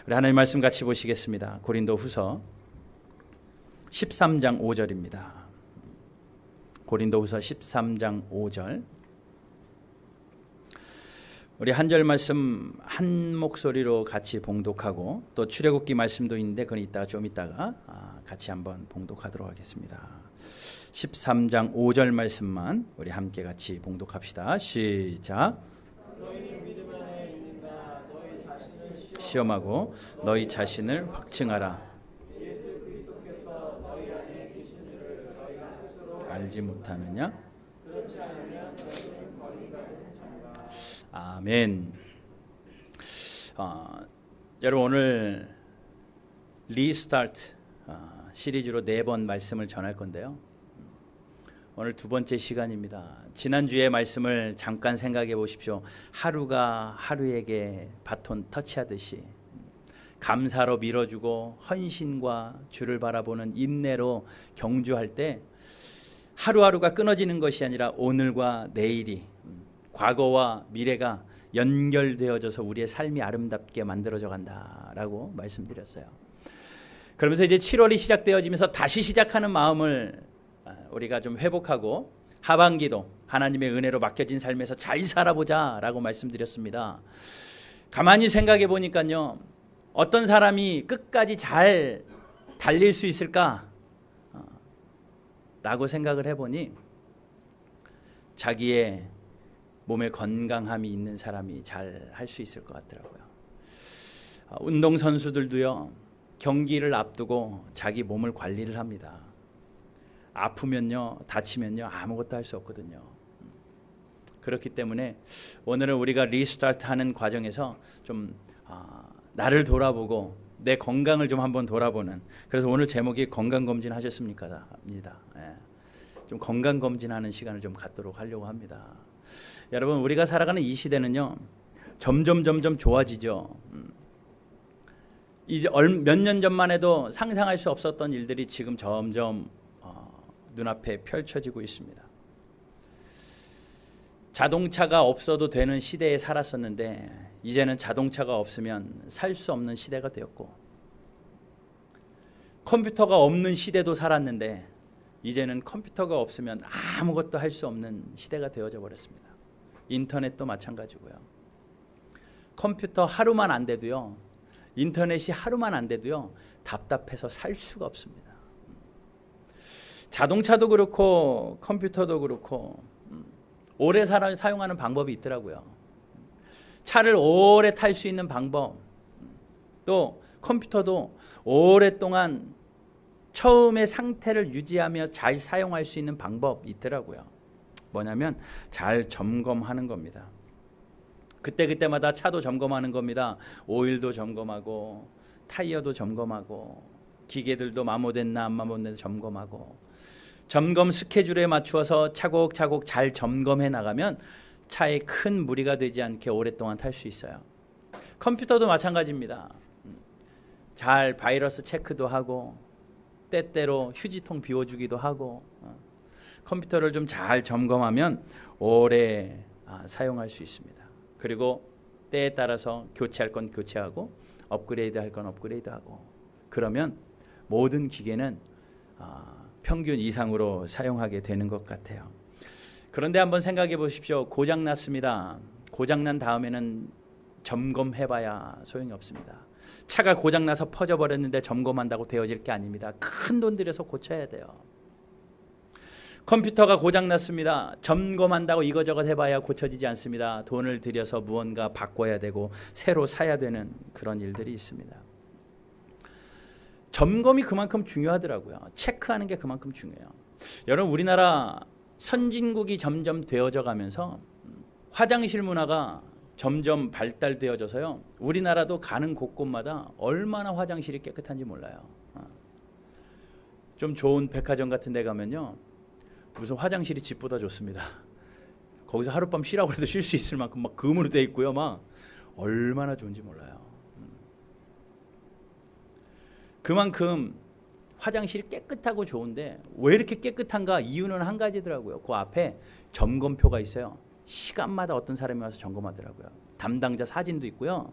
우리 하나님 말씀 같이 보시겠습니다. 고린도후서 13장 5절입니다. 고린도후서 13장 5절. 우리 한 절 말씀 한 목소리로 같이 봉독하고 또 출애굽기 말씀도 있는데 그건 좀 이따가 같이 한번 봉독하도록 하겠습니다. 13장 5절 말씀만 우리 함께 같이 봉독합시다. 시작. 시험하고 너희 자신을 확증하라. 알지 못하느냐? 아멘. 여러분 오늘 리스타트 시리즈로 4번 말씀을 전할 건데요. 오늘 두 번째 시간입니다. 지난주의 말씀을 잠깐 생각해 보십시오. 하루가 하루에게 바톤 터치하듯이 감사로 밀어주고 헌신과 주를 바라보는 인내로 경주할 때 하루하루가 끊어지는 것이 아니라 오늘과 내일이, 과거와 미래가 연결되어져서 우리의 삶이 아름답게 만들어져 간다라고 말씀드렸어요. 그러면서 이제 7월이 시작되어지면서 다시 시작하는 마음을 우리가 좀 회복하고 하반기도 하나님의 은혜로 맡겨진 삶에서 잘 살아보자라고 말씀드렸습니다. 가만히 생각해 보니까요, 어떤 사람이 끝까지 잘 달릴 수 있을까? 라고 생각을 해보니 자기의 몸에 건강함이 있는 사람이 잘 할 수 있을 것 같더라고요. 운동선수들도요, 경기를 앞두고 자기 몸을 관리를 합니다. 아프면요, 다치면요, 아무것도 할 수 없거든요. 그렇기 때문에 오늘은 우리가 리스타트 하는 과정에서 좀 나를 돌아보고 내 건강을 좀 한번 돌아보는, 그래서 오늘 제목이 건강검진 하셨습니까? 입니다. 좀 건강검진하는 시간을 좀 갖도록 하려고 합니다. 여러분, 우리가 살아가는 이 시대는요, 점점 좋아지죠. 이제 몇 년 전만 해도 상상할 수 없었던 일들이 지금 점점 눈앞에 펼쳐지고 있습니다. 자동차가 없어도 되는 시대에 살았었는데 이제는 자동차가 없으면 살 수 없는 시대가 되었고, 컴퓨터가 없는 시대도 살았는데 이제는 컴퓨터가 없으면 아무것도 할 수 없는 시대가 되어져 버렸습니다. 인터넷도 마찬가지고요. 컴퓨터 하루만 안 돼도요, 인터넷이 하루만 안 돼도요, 답답해서 살 수가 없습니다. 자동차도 그렇고 컴퓨터도 그렇고 오래 사용하는 방법이 있더라고요. 차를 오래 탈 수 있는 방법, 또 컴퓨터도 오랫동안 처음의 상태를 유지하며 잘 사용할 수 있는 방법이 있더라고요. 뭐냐면 잘 점검하는 겁니다. 그때마다 차도 점검하는 겁니다. 오일도 점검하고 타이어도 점검하고 기계들도 마모됐나 안 마모됐나 점검하고, 점검 스케줄에 맞추어서 차곡차곡 잘 점검해 나가면 차에 큰 무리가 되지 않게 오랫동안 탈 수 있어요. 컴퓨터도 마찬가지입니다. 잘 바이러스 체크도 하고 때때로 휴지통 비워주기도 하고, 컴퓨터를 좀 잘 점검하면 오래 사용할 수 있습니다. 그리고 때에 따라서 교체할 건 교체하고 업그레이드 할 건 업그레이드하고, 그러면 모든 기계는 평균 이상으로 사용하게 되는 것 같아요. 그런데 한번 생각해 보십시오. 고장났습니다. 고장난 다음에는 점검해봐야 소용이 없습니다. 차가 고장나서 퍼져버렸는데 점검한다고 되어질 게 아닙니다. 큰 돈 들여서 고쳐야 돼요. 컴퓨터가 고장났습니다. 점검한다고 이거저것 해봐야 고쳐지지 않습니다. 돈을 들여서 무언가 바꿔야 되고 새로 사야 되는 그런 일들이 있습니다. 점검이 그만큼 중요하더라고요. 체크하는 게 그만큼 중요해요. 여러분, 우리나라 선진국이 점점 되어져 가면서 화장실 문화가 점점 발달되어져서요, 우리나라도 가는 곳곳마다 얼마나 화장실이 깨끗한지 몰라요. 좀 좋은 백화점 같은 데 가면요, 무슨 화장실이 집보다 좋습니다. 거기서 하룻밤 쉬라고 해도 쉴 수 있을 만큼 막 금으로 돼 있고요, 막 얼마나 좋은지 몰라요. 그만큼 화장실이 깨끗하고 좋은데 왜 이렇게 깨끗한가? 이유는 한 가지더라고요. 그 앞에 점검표가 있어요. 시간마다 어떤 사람이 와서 점검하더라고요. 담당자 사진도 있고요.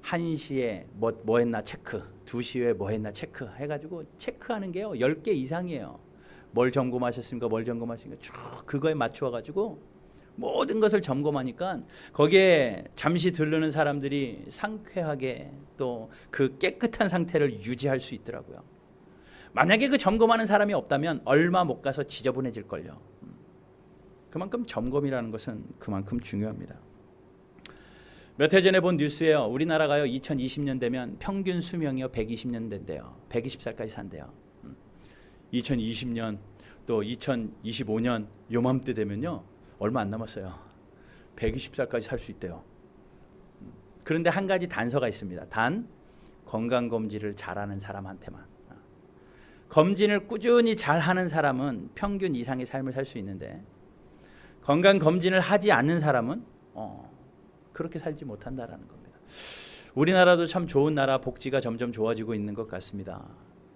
1시에 뭐 했나 체크, 2시에 뭐 했나 체크 해가지고 체크하는 게요 10개 이상이에요. 뭘 점검하셨습니까? 뭘 점검하셨습니까? 쭉 그거에 맞추어가지고 모든 것을 점검하니까 거기에 잠시 들르는 사람들이 상쾌하게 또 그 깨끗한 상태를 유지할 수 있더라고요. 만약에 그 점검하는 사람이 없다면 얼마 못 가서 지저분해질걸요. 그만큼 점검이라는 것은 그만큼 중요합니다. 몇 해 전에 본 뉴스예요. 우리나라가요 2020년 되면 평균 수명이요 120년 된대요. 120살까지 산대요. 2020년 또 2025년 요맘때 되면요 얼마 안 남았어요. 120살까지 살 수 있대요. 그런데 한 가지 단서가 있습니다. 단 건강검진을 잘하는 사람한테만. 검진을 꾸준히 잘하는 사람은 평균 이상의 삶을 살 수 있는데 건강검진을 하지 않는 사람은 그렇게 살지 못한다라는 겁니다. 우리나라도 참 좋은 나라, 복지가 점점 좋아지고 있는 것 같습니다.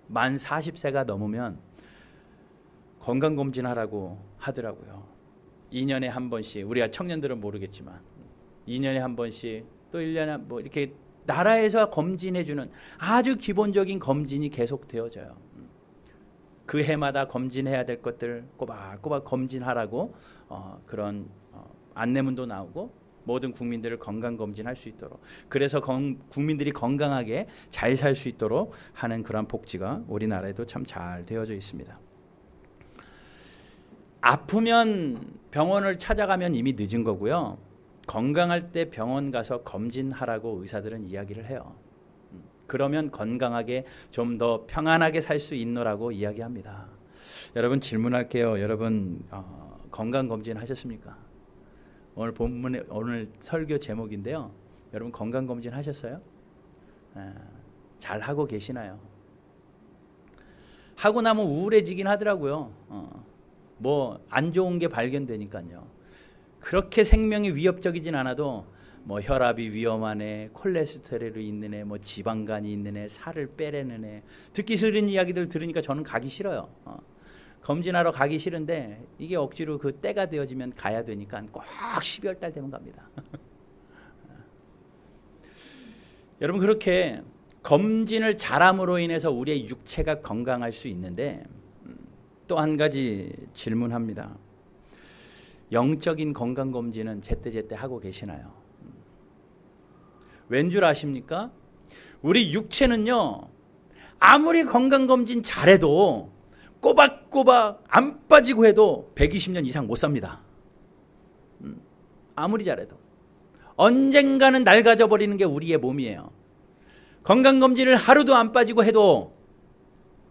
만 40세가 넘으면 건강검진하라고 하더라고요. 2년에 한 번씩, 우리가 청년들은 모르겠지만 2년에 한 번씩 또 1년에 뭐 이렇게 나라에서 검진해주는 아주 기본적인 검진이 계속 되어져요. 그 해마다 검진해야 될 것들 꼬박꼬박 검진하라고 그런 안내문도 나오고 모든 국민들을 건강검진할 수 있도록, 그래서 국민들이 건강하게 잘 살 수 있도록 하는 그런 복지가 우리나라에도 참 잘 되어져 있습니다. 아프면 병원을 찾아가면 이미 늦은 거고요. 건강할 때 병원 가서 검진하라고 의사들은 이야기를 해요. 그러면 건강하게 좀 더 평안하게 살 수 있노라고 이야기합니다. 여러분 질문할게요. 여러분 건강검진 하셨습니까? 오늘 본문의 오늘 설교 제목인데요. 여러분 건강검진 하셨어요? 잘 하고 계시나요? 하고 나면 우울해지긴 하더라고요. 뭐 안 좋은 게 발견되니까요. 그렇게 생명이 위협적이진 않아도 뭐 혈압이 위험하네, 콜레스테롤이 있는 애, 뭐 지방간이 있는 애, 살을 빼려는 애, 듣기 싫은 이야기들 들으니까 저는 가기 싫어요. 검진하러 가기 싫은데 이게 억지로 그 때가 되어지면 가야 되니까 꼭 12월 달 되면 갑니다. 여러분 그렇게 검진을 잘함으로 인해서 우리의 육체가 건강할 수 있는데 또 한 가지 질문합니다. 영적인 건강검진은 제때제때 하고 계시나요? 왠 줄 아십니까? 우리 육체는요 아무리 건강검진 잘해도 꼬박꼬박 안 빠지고 해도 120년 이상 못 삽니다. 아무리 잘해도 언젠가는 낡아져 버리는 게 우리의 몸이에요. 건강검진을 하루도 안 빠지고 해도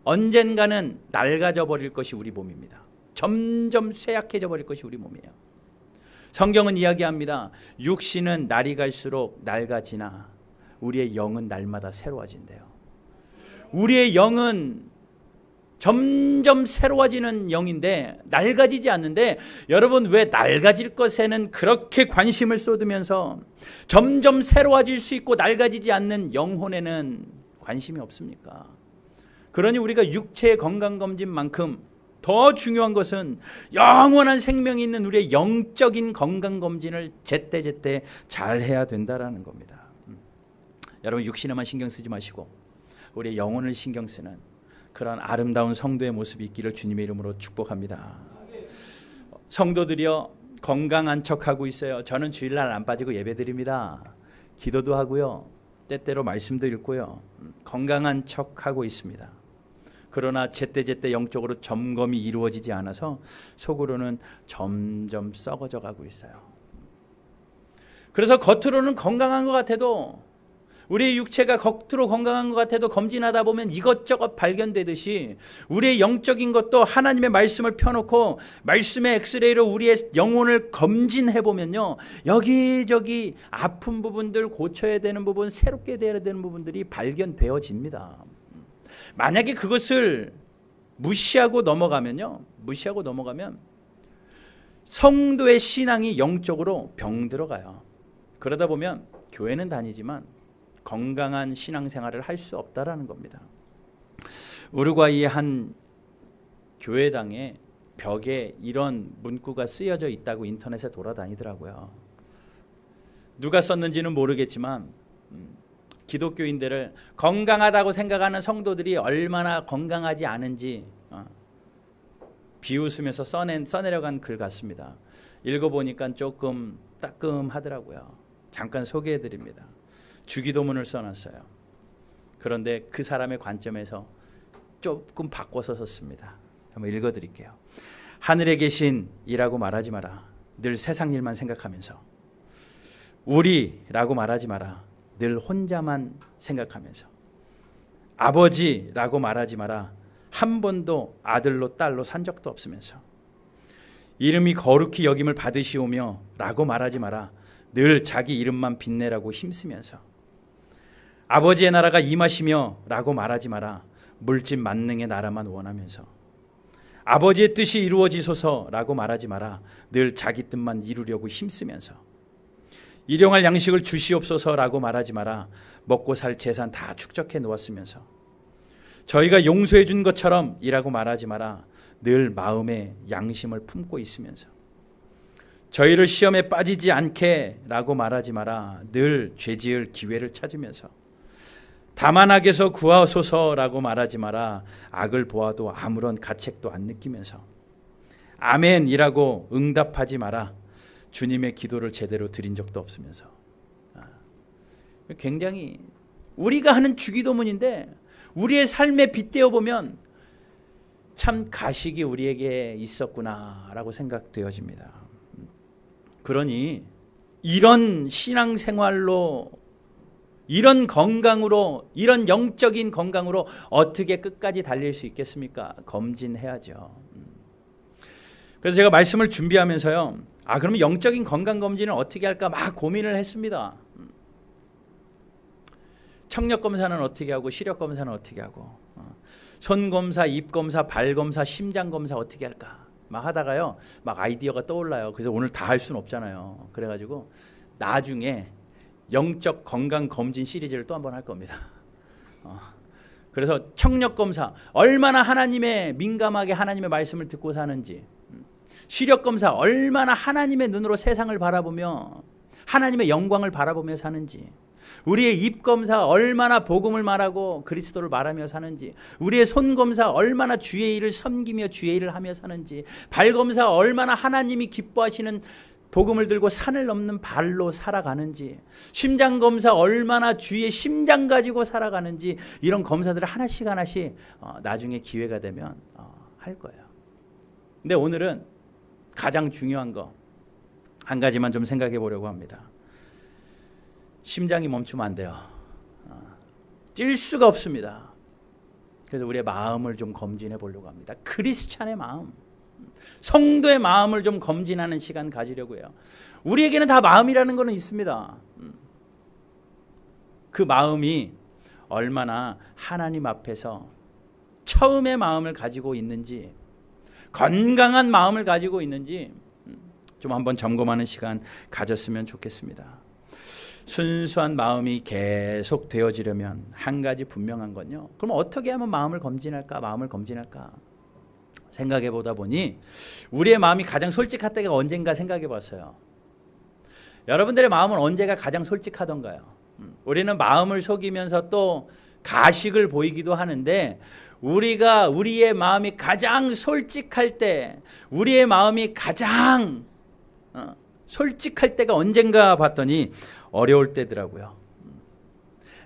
언젠가는 낡아져 버릴 것이 우리 몸입니다. 점점 쇠약해져 버릴 것이 우리 몸이에요. 성경은 이야기합니다. 육신은 날이 갈수록 낡아지나 우리의 영은 날마다 새로워진대요. 우리의 영은 점점 새로워지는 영인데 낡아지지 않는데, 여러분 왜 낡아질 것에는 그렇게 관심을 쏟으면서 점점 새로워질 수 있고 낡아지지 않는 영혼에는 관심이 없습니까? 그러니 우리가 육체의 건강검진만큼 더 중요한 것은 영원한 생명이 있는 우리의 영적인 건강검진을 제때제때 잘 해야 된다라는 겁니다. 여러분 육신에만 신경 쓰지 마시고 우리의 영혼을 신경 쓰는 그런 아름다운 성도의 모습이 있기를 주님의 이름으로 축복합니다. 성도들이여 건강한 척하고 있어요. 저는 주일날 안 빠지고 예배드립니다. 기도도 하고요. 때때로 말씀도 읽고요. 건강한 척하고 있습니다. 그러나 제때제때 영적으로 점검이 이루어지지 않아서 속으로는 점점 썩어져 가고 있어요. 그래서 겉으로는 건강한 것 같아도, 우리의 육체가 겉으로 건강한 것 같아도 검진하다 보면 이것저것 발견되듯이 우리의 영적인 것도 하나님의 말씀을 펴놓고 말씀의 엑스레이로 우리의 영혼을 검진해 보면요, 여기저기 아픈 부분들, 고쳐야 되는 부분, 새롭게 되어야 되는 부분들이 발견되어집니다. 만약에 그것을 무시하고 넘어가면 성도의 신앙이 영적으로 병들어가요. 그러다 보면 교회는 다니지만 건강한 신앙생활을 할 수 없다라는 겁니다. 우루과이의 한 교회당에 벽에 이런 문구가 쓰여져 있다고 인터넷에 돌아다니더라고요. 누가 썼는지는 모르겠지만 기독교인들을 건강하다고 생각하는 성도들이 얼마나 건강하지 않은지 비웃으면서 써내려간 글 같습니다. 읽어보니까 조금 따끔하더라고요. 잠깐 소개해드립니다. 주기도문을 써놨어요. 그런데 그 사람의 관점에서 조금 바꿔서 썼습니다. 한번 읽어드릴게요. 하늘에 계신 이라고 말하지 마라. 늘 세상 일만 생각하면서. 우리라고 말하지 마라. 늘 혼자만 생각하면서. 아버지라고 말하지 마라. 한 번도 아들로 딸로 산 적도 없으면서. 이름이 거룩히 여김을 받으시오며 라고 말하지 마라. 늘 자기 이름만 빛내라고 힘쓰면서. 아버지의 나라가 임하시며 라고 말하지 마라. 물질 만능의 나라만 원하면서. 아버지의 뜻이 이루어지소서 라고 말하지 마라. 늘 자기 뜻만 이루려고 힘쓰면서. 일용할 양식을 주시옵소서 라고 말하지 마라. 먹고 살 재산 다 축적해 놓았으면서. 저희가 용서해 준 것처럼 이라고 말하지 마라. 늘 마음에 양심을 품고 있으면서. 저희를 시험에 빠지지 않게 라고 말하지 마라. 늘 죄지을 기회를 찾으면서. 다만 악에서 구하소서 라고 말하지 마라. 악을 보아도 아무런 가책도 안 느끼면서. 아멘이라고 응답하지 마라. 주님의 기도를 제대로 드린 적도 없으면서. 굉장히 우리가 하는 주기도문인데 우리의 삶에 빗대어 보면 참 가식이 우리에게 있었구나라고 생각되어집니다. 그러니 이런 신앙생활로, 이런 건강으로, 이런 영적인 건강으로 어떻게 끝까지 달릴 수 있겠습니까? 검진해야죠. 그래서 제가 말씀을 준비하면서요, 그러면 영적인 건강 검진을 어떻게 할까 막 고민을 했습니다. 청력 검사는 어떻게 하고, 시력 검사는 어떻게 하고, 손 검사, 입 검사, 발 검사, 심장 검사 어떻게 할까 막 하다가요, 막 아이디어가 떠올라요. 그래서 오늘 다 할 수는 없잖아요. 그래가지고 나중에 영적 건강 검진 시리즈를 또 한 번 할 겁니다. 그래서 청력 검사, 얼마나 하나님의 민감하게 하나님의 말씀을 듣고 사는지, 시력 검사, 얼마나 하나님의 눈으로 세상을 바라보며 하나님의 영광을 바라보며 사는지, 우리의 입 검사, 얼마나 복음을 말하고 그리스도를 말하며 사는지, 우리의 손 검사, 얼마나 주의 일을 섬기며 주의 일을 하며 사는지, 발 검사, 얼마나 하나님이 기뻐하시는 복음을 들고 산을 넘는 발로 살아가는지, 심장 검사, 얼마나 주의 심장 가지고 살아가는지, 이런 검사들을 하나씩 나중에 기회가 되면 할 거예요. 근데 오늘은 가장 중요한 거 한 가지만 좀 생각해 보려고 합니다. 심장이 멈추면 안 돼요. 뛸 수가 없습니다. 그래서 우리의 마음을 좀 검진해 보려고 합니다. 크리스찬의 마음, 성도의 마음을 좀 검진하는 시간 가지려고 해요. 우리에게는 다 마음이라는 것은 있습니다. 그 마음이 얼마나 하나님 앞에서 처음의 마음을 가지고 있는지, 건강한 마음을 가지고 있는지 좀 한번 점검하는 시간 가졌으면 좋겠습니다. 순수한 마음이 계속 되어지려면 한 가지 분명한 건요, 그럼 어떻게 하면 마음을 검진할까 생각해 보다 보니 우리의 마음이 가장 솔직할 때가 언젠가 생각해 봤어요. 여러분들의 마음은 언제가 가장 솔직하던가요? 우리는 마음을 속이면서 또 가식을 보이기도 하는데, 우리의 마음이 가장 솔직할 때, 우리의 마음이 가장 솔직할 때가 언젠가 봤더니 어려울 때더라고요.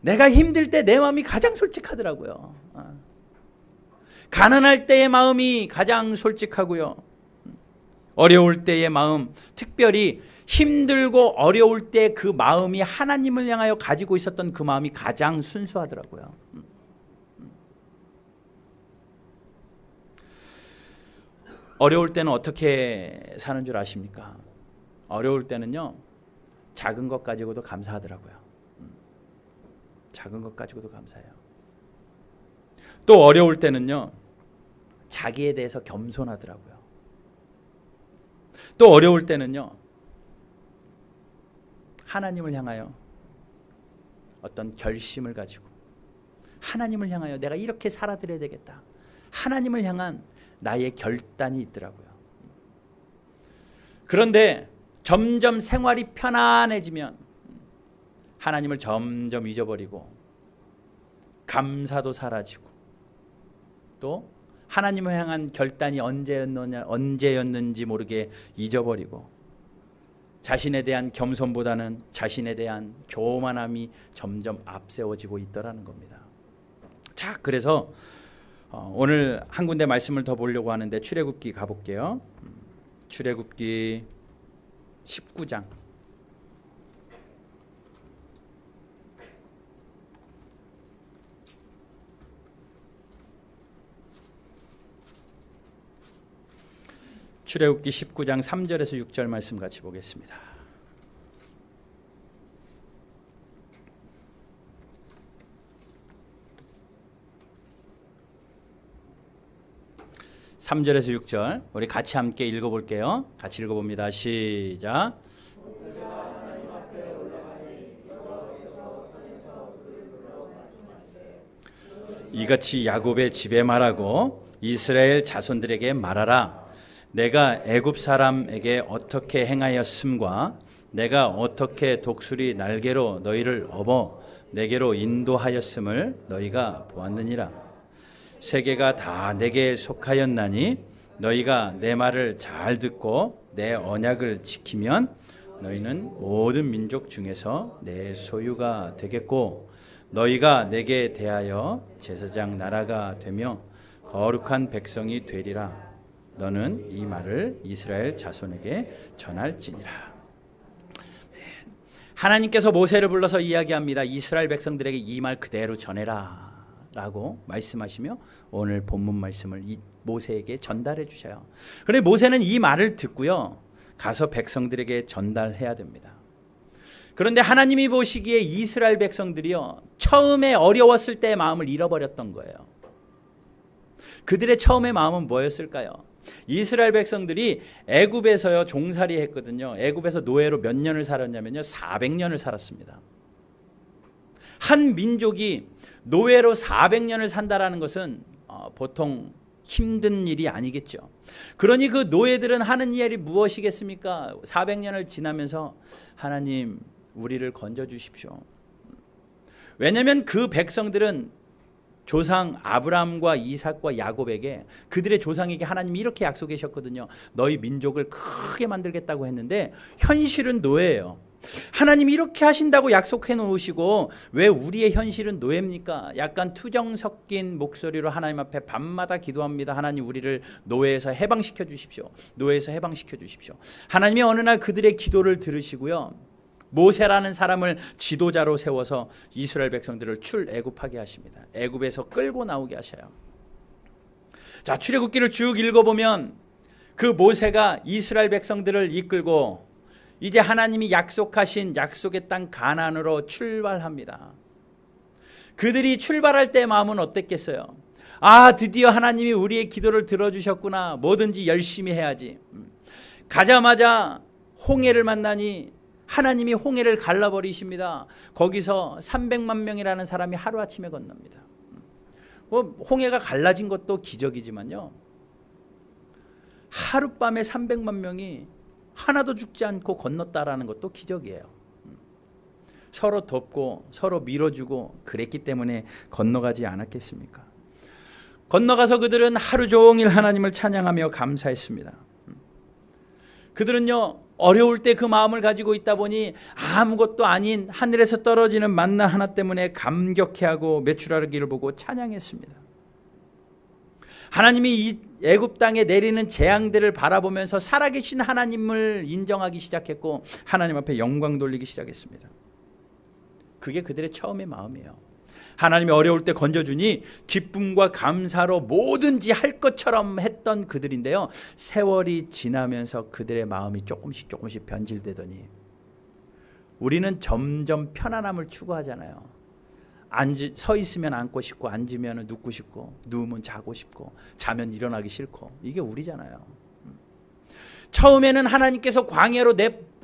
내가 힘들 때 내 마음이 가장 솔직하더라고요. 가난할 때의 마음이 가장 솔직하고요. 어려울 때의 마음, 특별히 힘들고 어려울 때 그 마음이 하나님을 향하여 가지고 있었던 그 마음이 가장 순수하더라고요. 어려울 때는 어떻게 사는 줄 아십니까? 어려울 때는요, 작은 것 가지고도 감사하더라고요. 작은 것 가지고도 감사해요. 또 어려울 때는요, 자기에 대해서 겸손하더라고요. 또 어려울 때는요, 하나님을 향하여 어떤 결심을 가지고, 하나님을 향하여 내가 이렇게 살아드려야 되겠다, 하나님을 향한 나의 결단이 있더라고요. 그런데 점점 생활이 편안해지면 하나님을 점점 잊어버리고 감사도 사라지고 또 하나님을 향한 결단이 언제였는지 모르게 잊어버리고 자신에 대한 겸손보다는 자신에 대한 교만함이 점점 앞세워지고 있더라는 겁니다. 자, 그래서 오늘 한 군데 말씀을 더 보려고 하는데 출애굽기 가볼게요. 출애굽기 19장. 출애굽기 19장 3절에서 6절 말씀 같이 보겠습니다. (3절에서 6절) 우리 같이 함께 읽어볼게요. 같이 읽어봅니다. 시작. 이같이 야곱의 집에 말하고 이스라엘 자손들에게 말하라. 내가 애굽 사람에게 어떻게 행하였음과 내가 어떻게 독수리 날개로 너희를 업어 내게로 인도하였음을 너희가 보았느니라. 세계가 다 내게 속하였나니 너희가 내 말을 잘 듣고 내 언약을 지키면 너희는 모든 민족 중에서 내 소유가 되겠고 너희가 내게 대하여 제사장 나라가 되며 거룩한 백성이 되리라. 너는 이 말을 이스라엘 자손에게 전할지니라. 하나님께서 모세를 불러서 이야기합니다. 이스라엘 백성들에게 이 말 그대로 전해라 라고 말씀하시며 오늘 본문 말씀을 모세에게 전달해 주셔요. 그런데 모세는 이 말을 듣고요, 가서 백성들에게 전달해야 됩니다. 그런데 하나님이 보시기에 이스라엘 백성들이요, 처음에 어려웠을 때의 마음을 잃어버렸던 거예요. 그들의 처음의 마음은 뭐였을까요? 이스라엘 백성들이 애굽에서요 종살이 했거든요. 애굽에서 노예로 몇 년을 살았냐면요, 400년을 살았습니다. 한 민족이 노예로 400년을 산다라는 것은 보통 힘든 일이 아니겠죠. 그러니 그 노예들은 하는 일이 무엇이겠습니까? 400년을 지나면서 하나님 우리를 건져 주십시오. 왜냐하면 그 백성들은 조상 아브라함과 이삭과 야곱에게, 그들의 조상에게 하나님이 이렇게 약속하셨거든요. 너희 민족을 크게 만들겠다고 했는데 현실은 노예예요. 하나님이 이렇게 하신다고 약속해 놓으시고 왜 우리의 현실은 노예입니까? 약간 투정 섞인 목소리로 하나님 앞에 밤마다 기도합니다. 하나님 우리를 노예에서 해방시켜 주십시오. 노예에서 해방시켜 주십시오. 하나님이 어느 날 그들의 기도를 들으시고요, 모세라는 사람을 지도자로 세워서 이스라엘 백성들을 출애굽하게 하십니다. 애굽에서 끌고 나오게 하셔요. 자, 출애굽기를 쭉 읽어보면 그 모세가 이스라엘 백성들을 이끌고 이제 하나님이 약속하신 약속의 땅 가나안으로 출발합니다. 그들이 출발할 때 마음은 어땠겠어요? 아, 드디어 하나님이 우리의 기도를 들어주셨구나. 뭐든지 열심히 해야지. 가자마자 홍해를 만나니 하나님이 홍해를 갈라버리십니다. 거기서 300만 명이라는 사람이 하루아침에 건넙니다. 홍해가 갈라진 것도 기적이지만요, 하룻밤에 300만 명이 하나도 죽지 않고 건넜다라는 것도 기적이에요. 서로 돕고 서로 밀어주고 그랬기 때문에 건너가지 않았겠습니까? 건너가서 그들은 하루 종일 하나님을 찬양하며 감사했습니다. 그들은요, 어려울 때 그 마음을 가지고 있다 보니 아무것도 아닌 하늘에서 떨어지는 만나 하나 때문에 감격해하고 메추라기를 보고 찬양했습니다. 하나님이 이 애굽 땅에 내리는 재앙들을 바라보면서 살아계신 하나님을 인정하기 시작했고 하나님 앞에 영광 돌리기 시작했습니다. 그게 그들의 처음의 마음이에요. 하나님이 어려울 때 건져주니 기쁨과 감사로 뭐든지 할 것처럼 했던 그들인데요, 세월이 지나면서 그들의 마음이 조금씩 변질되더니 우리는 점점 편안함을 추구하잖아요. 서 있으면 앉고 싶고, 앉으면 눕고 싶고, 누우면 자고 싶고, 자면 일어나기 싫고, 이게 우리잖아요. 처음에는 하나님께서 광야로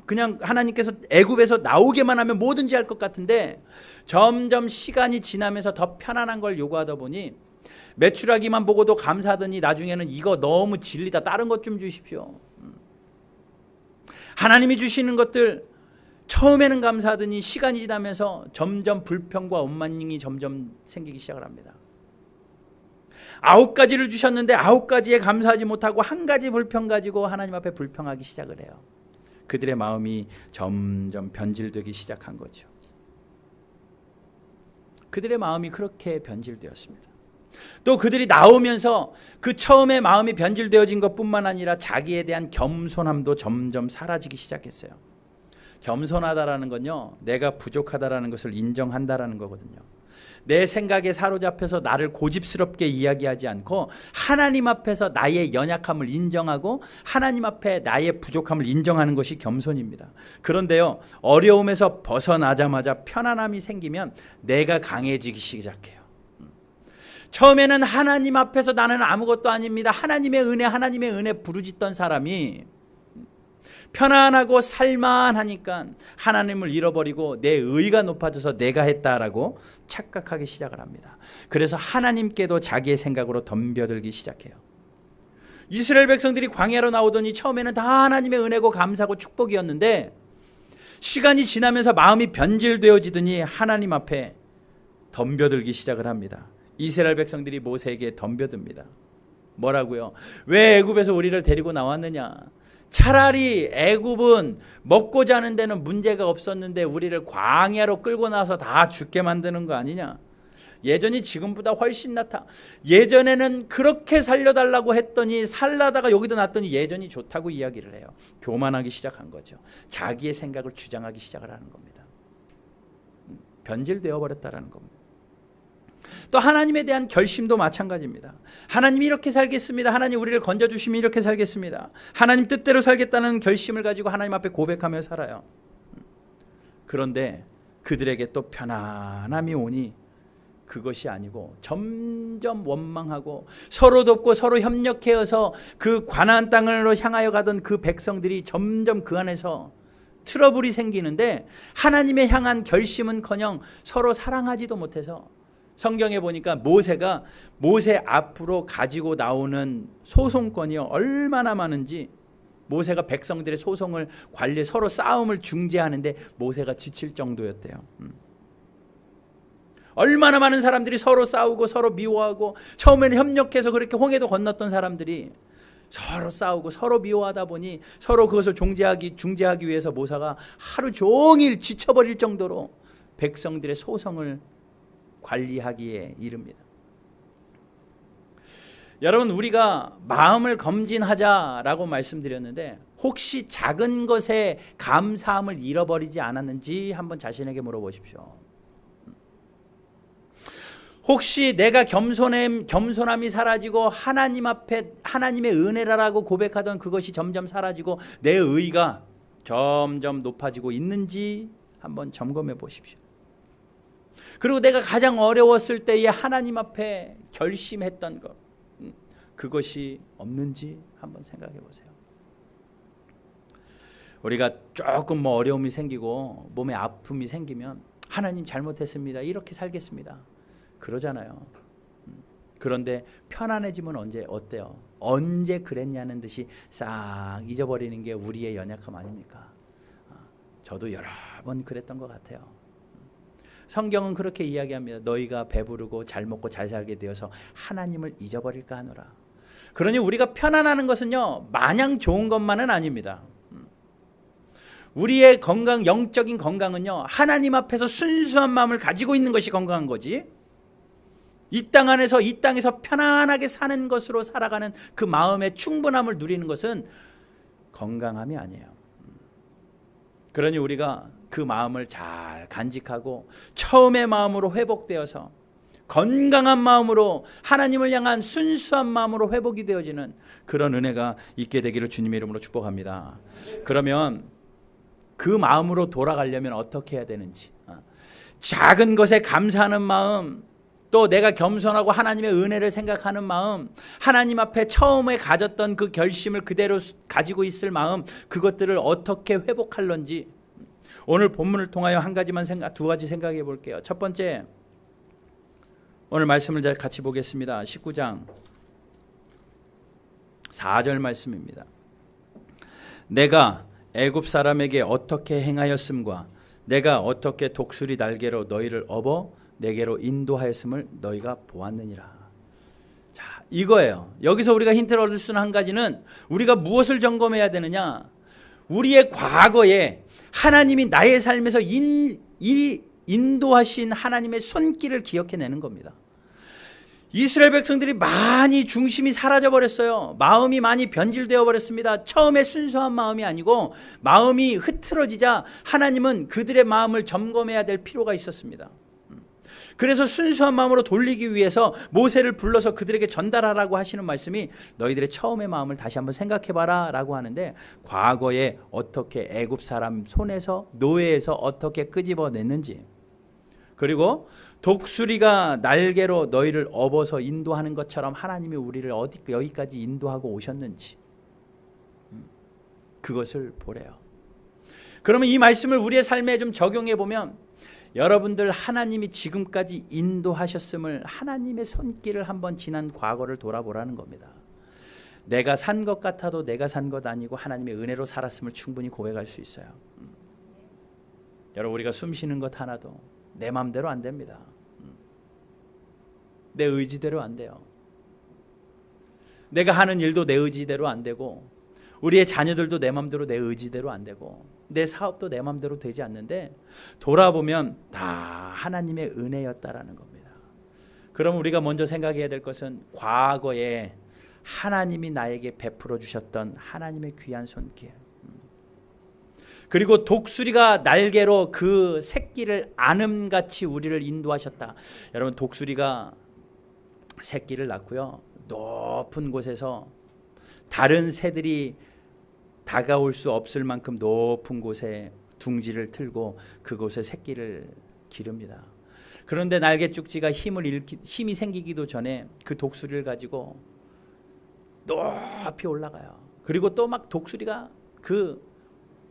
그냥 하나님께서 애굽에서 나오게만 하면 뭐든지 할 것 같은데 점점 시간이 지나면서 더 편안한 걸 요구하다 보니 메추라기만 보고도 감사하더니 나중에는 이거 너무 진리다, 다른 것 좀 주십시오. 하나님이 주시는 것들 처음에는 감사하더니 시간이 지나면서 점점 불평과 원망이 점점 생기기 시작을 합니다. 9가지를 주셨는데 9가지에 감사하지 못하고 1가지 불평 가지고 하나님 앞에 불평하기 시작을 해요. 그들의 마음이 점점 변질되기 시작한 거죠. 그들의 마음이 그렇게 변질되었습니다. 또 그들이 나오면서 그 처음에 마음이 변질되어진 것뿐만 아니라 자기에 대한 겸손함도 점점 사라지기 시작했어요. 겸손하다라는 건요, 내가 부족하다라는 것을 인정한다라는 거거든요. 내 생각에 사로잡혀서 나를 고집스럽게 이야기하지 않고 하나님 앞에서 나의 연약함을 인정하고 하나님 앞에 나의 부족함을 인정하는 것이 겸손입니다. 그런데요, 어려움에서 벗어나자마자 편안함이 생기면 내가 강해지기 시작해요. 처음에는 하나님 앞에서 나는 아무것도 아닙니다, 하나님의 은혜 부르짖던 사람이 편안하고 살만하니까 하나님을 잃어버리고 내 의가 높아져서 내가 했다라고 착각하기 시작을 합니다. 그래서 하나님께도 자기의 생각으로 덤벼들기 시작해요. 이스라엘 백성들이 광야로 나오더니 처음에는 다 하나님의 은혜고 감사고 축복이었는데 시간이 지나면서 마음이 변질되어지더니 하나님 앞에 덤벼들기 시작을 합니다. 이스라엘 백성들이 모세에게 덤벼듭니다. 뭐라고요? 왜 애굽에서 우리를 데리고 나왔느냐? 차라리 애굽은 먹고 자는 데는 문제가 없었는데 우리를 광야로 끌고 나와서 다 죽게 만드는 거 아니냐? 예전이 지금보다 훨씬 낫다. 예전에는 그렇게 살려달라고 했더니 살라다가 여기도 놨더니 예전이 좋다고 이야기를 해요. 교만하기 시작한 거죠. 자기의 생각을 주장하기 시작을 하는 겁니다. 변질되어 버렸다라는 겁니다. 또 하나님에 대한 결심도 마찬가지입니다. 하나님이 이렇게 살겠습니다. 하나님 우리를 건져주시면 이렇게 살겠습니다. 하나님 뜻대로 살겠다는 결심을 가지고 하나님 앞에 고백하며 살아요. 그런데 그들에게 또 편안함이 오니 그것이 아니고 점점 원망하고 서로 돕고 서로 협력해서 그 가나안 땅으로 향하여 가던 그 백성들이 점점 그 안에서 트러블이 생기는데 하나님의 향한 결심은커녕 서로 사랑하지도 못해서 성경에 보니까 모세 앞으로 가지고 나오는 소송권이 얼마나 많은지 모세가 백성들의 소송을 관리 서로 싸움을 중재하는데 모세가 지칠 정도였대요. 얼마나 많은 사람들이 서로 싸우고 서로 미워하고 처음에는 협력해서 그렇게 홍해도 건넜던 사람들이 서로 싸우고 서로 미워하다 보니 서로 그것을 중재하기 위해서 모세가 하루 종일 지쳐버릴 정도로 백성들의 소송을 관리하기에 이릅니다. 여러분, 우리가 마음을 검진하자라고 말씀드렸는데 혹시 작은 것에 감사함을 잃어버리지 않았는지 한번 자신에게 물어보십시오. 혹시 내가 겸손함이 사라지고 하나님 앞에 하나님의 은혜라고 고백하던 그것이 점점 사라지고 내 의가 점점 높아지고 있는지 한번 점검해 보십시오. 그리고 내가 가장 어려웠을 때에 하나님 앞에 결심했던 것, 그것이 없는지 한번 생각해 보세요. 우리가 조금 어려움이 생기고 몸에 아픔이 생기면 하나님 잘못했습니다, 이렇게 살겠습니다, 그러잖아요. 그런데 편안해지면 어때요? 언제 그랬냐는 듯이 싹 잊어버리는 게 우리의 연약함 아닙니까? 저도 여러 번 그랬던 것 같아요. 성경은 그렇게 이야기합니다. 너희가 배부르고 잘 먹고 잘 살게 되어서 하나님을 잊어버릴까 하노라. 그러니 우리가 편안하는 것은요, 마냥 좋은 것만은 아닙니다. 우리의 건강, 영적인 건강은요, 하나님 앞에서 순수한 마음을 가지고 있는 것이 건강한 거지, 이 땅에서 편안하게 사는 것으로 살아가는 그 마음의 충분함을 누리는 것은 건강함이 아니에요. 그러니 우리가 그 마음을 잘 간직하고 처음의 마음으로 회복되어서 건강한 마음으로 하나님을 향한 순수한 마음으로 회복이 되어지는 그런 은혜가 있게 되기를 주님의 이름으로 축복합니다. 그러면 그 마음으로 돌아가려면 어떻게 해야 되는지, 작은 것에 감사하는 마음, 또 내가 겸손하고 하나님의 은혜를 생각하는 마음, 하나님 앞에 처음에 가졌던 그 결심을 그대로 가지고 있을 마음, 그것들을 어떻게 회복할런지 오늘 본문을 통하여 두 가지 생각해 볼게요. 첫 번째, 오늘 말씀을 같이 보겠습니다. 19장 4절 말씀입니다. 내가 애굽 사람에게 어떻게 행하였음과 내가 어떻게 독수리 날개로 너희를 업어 내게로 인도하였음을 너희가 보았느니라. 자, 이거예요. 여기서 우리가 힌트를 얻을 수 있는 한 가지는 우리가 무엇을 점검해야 되느냐? 우리의 과거에 하나님이 나의 삶에서 인도하신 하나님의 손길을 기억해내는 겁니다. 이스라엘 백성들이 많이 중심이 사라져 버렸어요. 마음이 많이 변질되어 버렸습니다. 처음에 순수한 마음이 아니고 마음이 흐트러지자 하나님은 그들의 마음을 점검해야 될 필요가 있었습니다. 그래서 순수한 마음으로 돌리기 위해서 모세를 불러서 그들에게 전달하라고 하시는 말씀이 너희들의 처음의 마음을 다시 한번 생각해봐라 라고 하는데, 과거에 어떻게 애굽 사람 손에서 노예에서 어떻게 끄집어냈는지, 그리고 독수리가 날개로 너희를 업어서 인도하는 것처럼 하나님이 우리를 여기까지 인도하고 오셨는지, 그것을 보래요. 그러면 이 말씀을 우리의 삶에 좀 적용해 보면 여러분들 하나님이 지금까지 인도하셨음을, 하나님의 손길을 한번 지난 과거를 돌아보라는 겁니다. 내가 산 것 같아도 내가 산 것 아니고 하나님의 은혜로 살았음을 충분히 고백할 수 있어요. 여러분, 우리가 숨 쉬는 것 하나도 내 마음대로 안 됩니다. 내 의지대로 안 돼요. 내가 하는 일도 내 의지대로 안 되고, 우리의 자녀들도 내 마음대로 내 의지대로 안 되고, 내 사업도 내 마음대로 되지 않는데 돌아보면 다 하나님의 은혜였다라는 겁니다. 그럼 우리가 먼저 생각해야 될 것은 과거에 하나님이 나에게 베풀어 주셨던 하나님의 귀한 손길, 그리고 독수리가 날개로 그 새끼를 안음같이 우리를 인도하셨다. 여러분, 독수리가 새끼를 낳고요, 높은 곳에서 다른 새들이 다가올 수 없을 만큼 높은 곳에 둥지를 틀고 그곳에 새끼를 기릅니다. 그런데 날개죽지가 힘이 생기기도 전에 그 독수리를 가지고 높이 올라가요. 그리고 또 막 독수리가, 그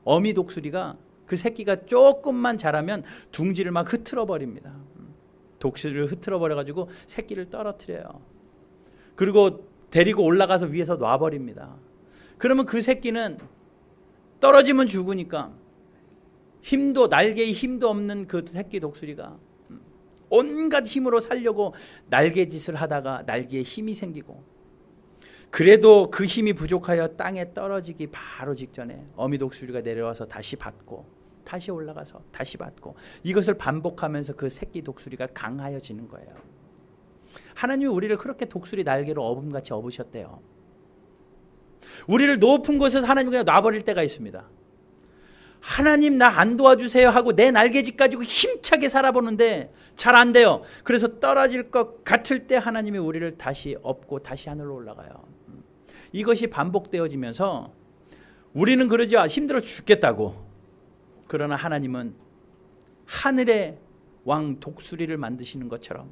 어미 독수리가 그 새끼가 조금만 자라면 둥지를 막 흐트러 버립니다. 독수리를 흐트러 버려 가지고 새끼를 떨어뜨려요. 그리고 데리고 올라가서 위에서 놔버립니다. 그러면 그 새끼는 떨어지면 죽으니까 날개에 힘도 없는 그 새끼 독수리가 온갖 힘으로 살려고 날개짓을 하다가 날개에 힘이 생기고, 그래도 그 힘이 부족하여 땅에 떨어지기 바로 직전에 어미 독수리가 내려와서 다시 받고, 다시 올라가서 다시 받고, 이것을 반복하면서 그 새끼 독수리가 강하여지는 거예요. 하나님이 우리를 그렇게 독수리 날개로 어음같이 업으셨대요. 우리를 높은 곳에서 하나님 그냥 놔버릴 때가 있습니다. 하나님 나 안 도와주세요 하고 내 날개짓 가지고 힘차게 살아보는데 잘 안 돼요. 그래서 떨어질 것 같을 때 하나님이 우리를 다시 업고 다시 하늘로 올라가요. 이것이 반복되어지면서 우리는 그러죠. 힘들어 죽겠다고. 그러나 하나님은 하늘의 왕 독수리를 만드시는 것처럼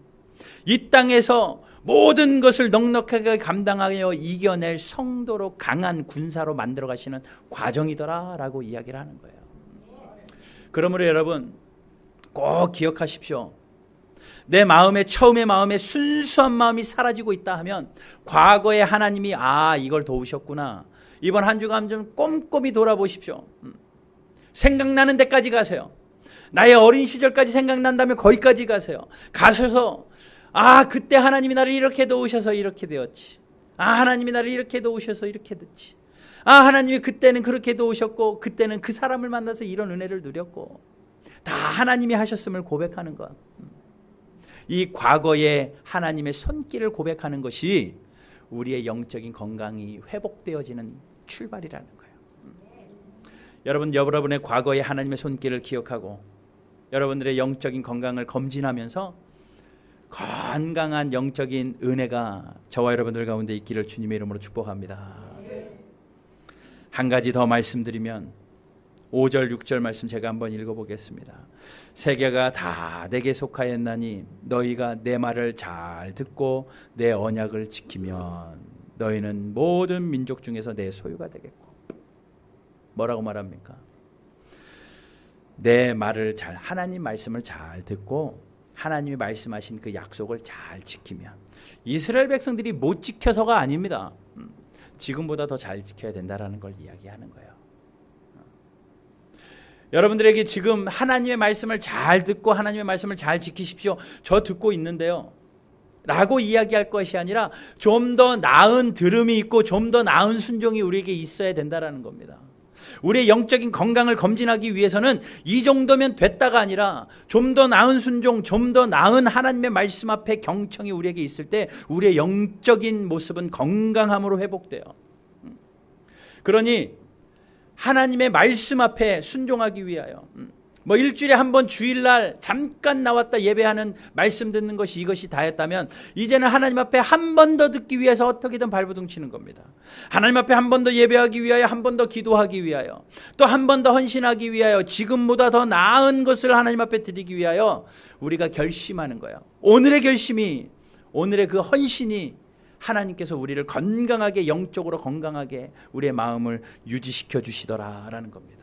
이 땅에서 모든 것을 넉넉하게 감당하여 이겨낼 성도로 강한 군사로 만들어 가시는 과정이더라라고 이야기를 하는 거예요. 그러므로 여러분 꼭 기억하십시오. 내 마음에, 처음의 마음에 순수한 마음이 사라지고 있다 하면 과거에 하나님이 이걸 도우셨구나. 이번 한 주간 좀 꼼꼼히 돌아보십시오. 생각나는 데까지 가세요. 나의 어린 시절까지 생각난다면 거기까지 가세요. 가셔서 그때 하나님이 나를 이렇게 도우셔서 이렇게 되었지. 하나님이 나를 이렇게 도우셔서 이렇게 됐지. 하나님이 그때는 그렇게 도우셨고, 그때는 그 사람을 만나서 이런 은혜를 누렸고, 다 하나님이 하셨음을 고백하는 것. 이 과거의 하나님의 손길을 고백하는 것이 우리의 영적인 건강이 회복되어지는 출발이라는 거예요. 여러분의 과거의 하나님의 손길을 기억하고 여러분들의 영적인 건강을 검진하면서 건강한 영적인 은혜가 저와 여러분들 가운데 있기를 주님의 이름으로 축복합니다. 한 가지 더 말씀드리면 5절 6절 말씀 제가 한번 읽어보겠습니다. 세계가 다 내게 속하였나니 너희가 내 말을 잘 듣고 내 언약을 지키면 너희는 모든 민족 중에서 내 소유가 되겠고. 뭐라고 말합니까? 내 말을 하나님 말씀을 잘 듣고 하나님이 말씀하신 그 약속을 잘 지키면, 이스라엘 백성들이 못 지켜서가 아닙니다. 지금보다 더 잘 지켜야 된다라는 걸 이야기하는 거예요. 여러분들에게 지금 하나님의 말씀을 잘 듣고 하나님의 말씀을 잘 지키십시오. 저 듣고 있는데요. 라고 이야기할 것이 아니라 좀 더 나은 들음이 있고 좀 더 나은 순종이 우리에게 있어야 된다라는 겁니다. 우리의 영적인 건강을 검진하기 위해서는 이 정도면 됐다가 아니라 좀 더 나은 순종, 좀 더 나은 하나님의 말씀 앞에 경청이 우리에게 있을 때 우리의 영적인 모습은 건강함으로 회복돼요. 그러니 하나님의 말씀 앞에 순종하기 위하여 뭐 일주일에 한 번 주일날 잠깐 나왔다 예배하는 말씀 듣는 것이 이것이 다였다면 이제는 하나님 앞에 한 번 더 듣기 위해서 어떻게든 발버둥 치는 겁니다. 하나님 앞에 한 번 더 예배하기 위하여, 한 번 더 기도하기 위하여, 또 한 번 더 헌신하기 위하여, 지금보다 더 나은 것을 하나님 앞에 드리기 위하여 우리가 결심하는 거예요. 오늘의 결심이, 오늘의 그 헌신이 하나님께서 우리를 건강하게, 영적으로 건강하게 우리의 마음을 유지시켜 주시더라라는 겁니다.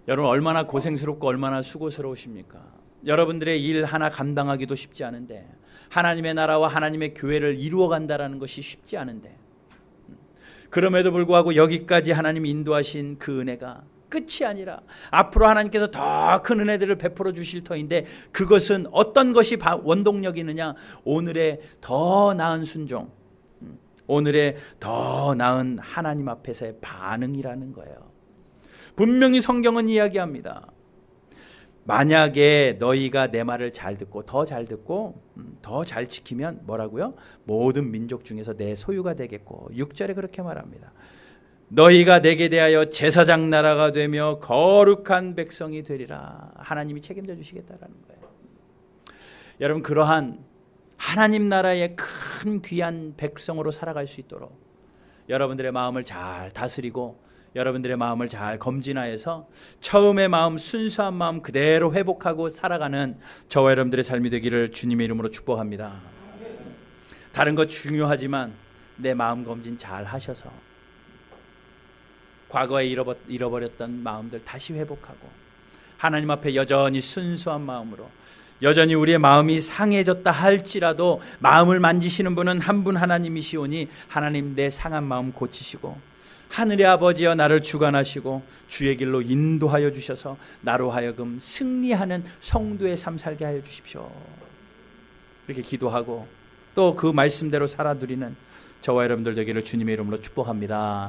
여러분 얼마나 고생스럽고 얼마나 수고스러우십니까? 여러분들의 일 하나 감당하기도 쉽지 않은데, 하나님의 나라와 하나님의 교회를 이루어간다는 것이 쉽지 않은데, 그럼에도 불구하고 여기까지 하나님이 인도하신 그 은혜가 끝이 아니라 앞으로 하나님께서 더 큰 은혜들을 베풀어 주실 터인데, 그것은 어떤 것이 원동력이느냐? 오늘의 더 나은 순종, 오늘의 더 나은 하나님 앞에서의 반응이라는 거예요. 분명히 성경은 이야기합니다. 만약에 너희가 내 말을 잘 듣고 더 잘 듣고 더 잘 지키면 뭐라고요? 모든 민족 중에서 내 소유가 되겠고, 6절에 그렇게 말합니다. 너희가 내게 대하여 제사장 나라가 되며 거룩한 백성이 되리라. 하나님이 책임져 주시겠다라는 거예요. 여러분, 그러한 하나님 나라의 큰 귀한 백성으로 살아갈 수 있도록 여러분들의 마음을 잘 다스리고 여러분들의 마음을 잘 검진하여서 처음의 마음, 순수한 마음 그대로 회복하고 살아가는 저와 여러분들의 삶이 되기를 주님의 이름으로 축복합니다. 다른 것 중요하지만 내 마음 검진 잘 하셔서 과거에 잃어버렸던 마음들 다시 회복하고 하나님 앞에 여전히 순수한 마음으로, 여전히 우리의 마음이 상해졌다 할지라도 마음을 만지시는 분은 한 분 하나님이시오니 하나님 내 상한 마음 고치시고 하늘의 아버지여 나를 주관하시고 주의 길로 인도하여 주셔서 나로 하여금 승리하는 성도의 삶 살게 하여 주십시오. 이렇게 기도하고 또 그 말씀대로 살아 누리는 저와 여러분들 되기를 주님의 이름으로 축복합니다.